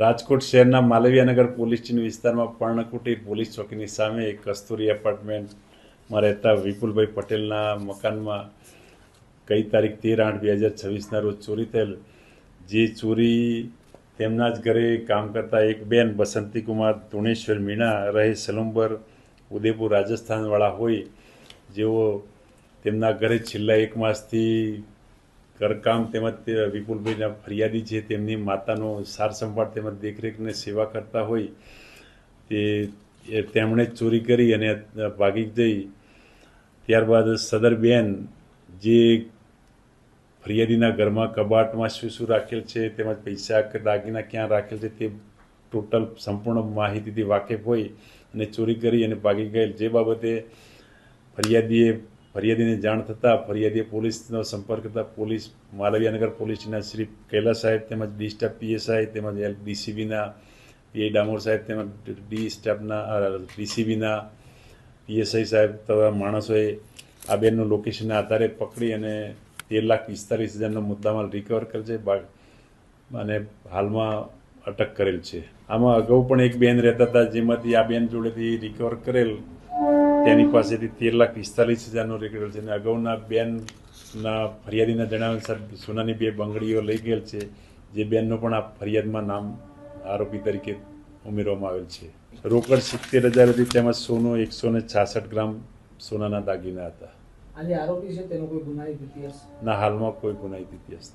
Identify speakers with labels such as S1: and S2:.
S1: રાજકોટ શહેરના Malviyanagar police station વિસ્તારમાં પર્ણકુટીર police ચોકીની સામે એક કસ્તુરી એપાર્ટમેન્ટમાં રહેતા વિપુલભાઈ પટેલના મકાનમાં ગઈ તારીખ 13/8/2026ના રોજ ચોરી થયેલ, જે ચોરી તેમના જ ઘરે કામ કરતા એક બેન બસંતીકુમાર ધુણેશ્વર મીણા રહે સલુંબર ઉદયપુર રાજસ્થાનવાળા હોય, જેઓ તેમના ઘરે છેલ્લા 1 માસથી ઘરકામ તેમજ વિપુલભાઈના ફરિયાદી છે તેમની માતાનો સાર સંભાળ તેમજ દેખરેખને સેવા કરતા હોય, તેમણે ચોરી કરી અને ભાગી જઈ ત્યારબાદ સદર બેન જે ફરિયાદીના ઘરમાં કબાટમાં શું રાખેલ છે તેમજ પૈસા કે દાગીના ક્યાં રાખેલ છે તે ટોટલ સંપૂર્ણ માહિતીથી વાકેફ હોય અને ચોરી કરી અને ભાગી ગયેલ, જે બાબતે ફરિયાદીને જાણ થતાં ફરિયાદીએ પોલીસનો સંપર્ક કરતા પોલીસ માલવીયાનગર પોલીસના શ્રી કૈલાસ સાહેબ તેમજ ડી સ્ટાફ પીએસઆઈ તેમજ ડીસીબીના પીઆઈ ડામોર સાહેબ તેમજ ડી સ્ટાફના ડીસીબીના પીએસઆઈ સાહેબ તથા માણસોએ આ બેનનું લોકેશનના આધારે પકડી અને 13,45,000નો મુદ્દામાલ રિકવર કરેલ છે અને હાલમાં અટક કરેલ છે. આમાં અગાઉ પણ એક બેન રહેતા હતા, જેમાંથી આ બેન જોડેથી રિકવર કરેલ તેની પાસેથી 13,45,000નો રિકવર છે અને અગાઉના બેનના ફરિયાદીના જણાવ્યા અનુસાર સોનાની 2 બંગડીઓ લઈ ગયેલ છે, જે બેનનો પણ આ ફરિયાદમાં નામ આરોપી તરીકે ઉમેરવામાં આવેલ છે. રોકડ 70,000 હતી તેમજ સોનું 166 ગ્રામ સોનાના દાગીના હતા.
S2: આજે આરોપી છે તેનો કોઈ ગુનાહિત ઇતિહાસ?
S1: ના, હાલમાં કોઈ ગુનાહિત ઇતિહાસ